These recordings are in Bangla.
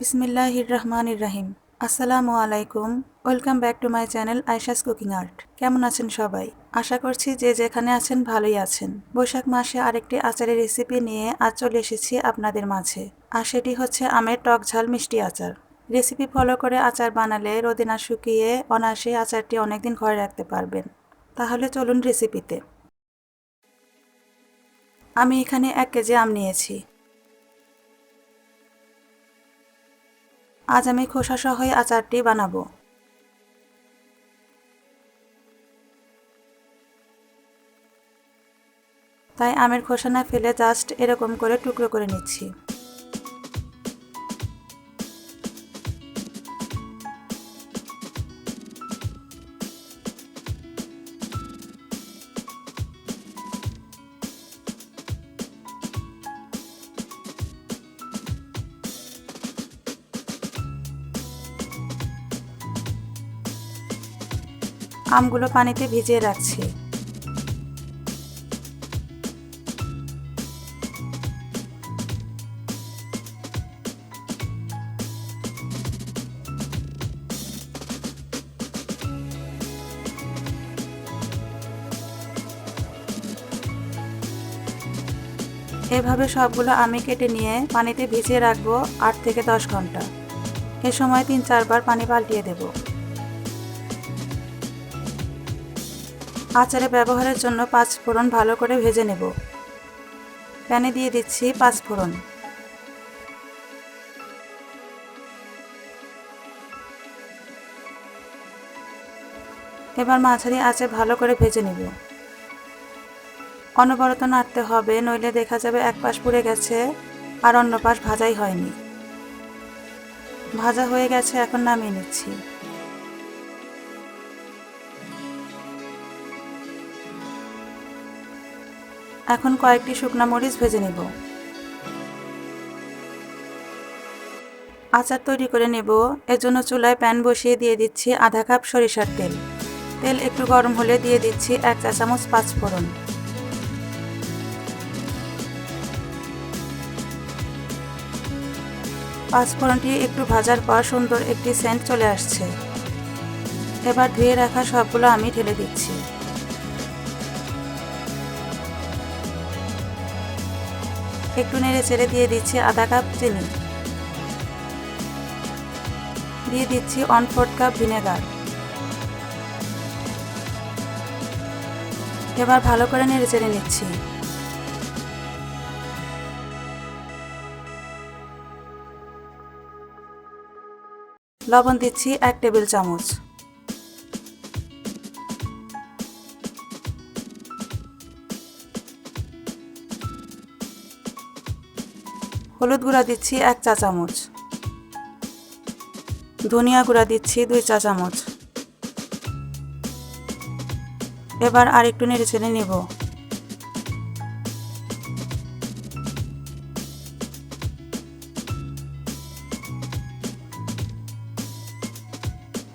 বিসমিল্লাহির রহমানির রহিম। আসসালামু আলাইকুম। Welcome back to my channel Ayesha's cooking art. কেমন আছেন সবাই? আশা করছি যে যেখানে আছেন ভালোই আছেন। বৈশাখ মাসে আরেকটি আচারের রেসিপি নিয়ে আজ চলে এসেছি আপনাদের মাঝে। আর সেটি হচ্ছে আমের টক ঝাল মিষ্টি আচার। রেসিপি ফলো করে আচার বানালে রোদে না শুকিয়ে অনায়াসে আচারটি অনেকদিন ঘরে রাখতে পারবেন। তাহলে চলুন রেসিপিতে। আমি এখানে 1 কেজি আম নিয়েছি। আজ আমি খোসা সহই আচারটি বানাবো। তাই আমের খোসা না ফেলে জাস্ট এরকম করে টুকরো করে নিচ্ছি। আমগুলো পানিতে ভিজিয়ে রাখছি। এভাবে সবগুলো আমি কেটে নিয়ে পানিতে ভিজিয়ে রাখবো 8 থেকে 10 ঘন্টা। এ সময় 3-4 বার পানি পাল্টিয়ে দেব। আচারে ব্যবহারের জন্য 5 ফোড়ন ভালো করে ভেজে নেব। প্যানে দিয়ে দিচ্ছি 5 ফোড়ন। এবার মাঝারি আঁচে ভালো করে ভেজে নেব। অনবরত নাড়তে হবে, নইলে দেখা যাবে এক পাশ পুড়ে গেছে আর অন্য পাশ ভাজাই হয়নি। ভাজা হয়ে গেছে, এখন নামিয়ে নিচ্ছি। এখন কয়েকটি শুকনা মরিচ ভেজে নেব। আচার তৈরি করে নেব, এজন্য চুলায় প্যান বসিয়ে দিয়ে দিচ্ছি আধা কাপ সরিষার তেল। তেল একটু গরম হলে দিয়ে দিচ্ছি 1 চা চামচ পাঁচফোড়ন। পাঁচফোড়নটি একটু ভাজার পর সুন্দর একটি সেন্ট চলে আসছে। এবার ধুয়ে রাখা সবগুলো আমি ঢেলে দিচ্ছি। একটু নেড়ে চেড়ে দিয়ে দিচ্ছি আধা কাপ চিনি। দিয়ে দিচ্ছি 1/4 কাপ ভিনেগার। এবার ভালো করে নেড়ে চেড়ে নিচ্ছি। লবণ দিচ্ছি 1 টেবিল চামচ। হলুদ গুঁড়া দিচ্ছি 1 চা চামচ। ধনিয়া গুঁড়া দিচ্ছি 2 চা চামচ। এবার আর একটু নেড়ে চেড়ে নেব।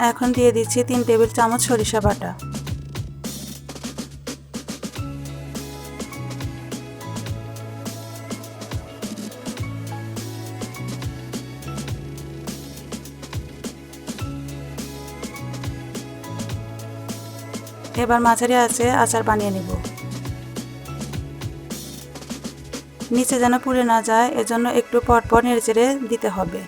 এখন দিয়ে দিচ্ছি 3 টেবিল চামচ সরিষা বাটা। এবার মাঝারি আঁচে আচার বানিয়ে নেব। নিচে যেন পুড়ে না যায়, এজন্য একটু পরপর নেড়ে চেড়ে দিতে হবে।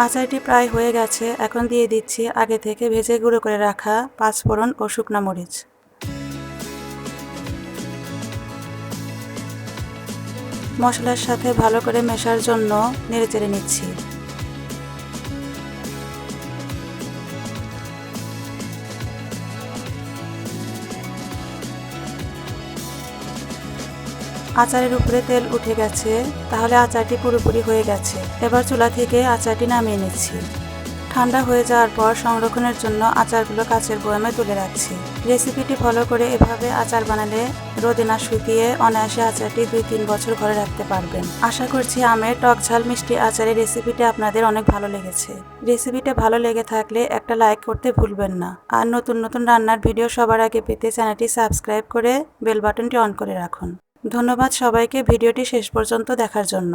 আচারটি প্রায় হয়ে গেছে, এখন দিয়ে দিচ্ছি আগে থেকে ভেজে গুঁড়ো করে রাখা পাঁচফোড়ন ও শুকনা মরিচ। মশলার সাথে ভালো করে মেশার জন্য নেড়েচেড়ে নিচ্ছি। আচারের উপরে তেল উঠে গেছে, তাহলে আচারটি পুরোপুরি হয়ে গেছে। এবার চুলা থেকে আচারটি নামিয়ে নিচ্ছি। ঠান্ডা হয়ে যাওয়ার পর সংরক্ষণের জন্য আচারগুলো কাচের বয়ামে তুলে রাখছি। রেসিপিটি ফলো করে এভাবে আচার বানালে রোদে না শুকিয়ে অনায়াসে আচারটি 2-3 বছর ঘরে রাখতে পারবেন। আশা করছি আমের টক ঝাল মিষ্টি আচারের রেসিপিটা আপনাদের অনেক ভালো লেগেছে। রেসিপিটা ভালো লেগে থাকলে একটা লাইক করতে ভুলবেন না। আর নতুন নতুন রান্নার ভিডিও সবার আগে পেতে চ্যানেলটি সাবস্ক্রাইব করে বেল বাটনটি অন করে রাখুন। ধন্যবাদ সবাইকে ভিডিওটি শেষ পর্যন্ত দেখার জন্য।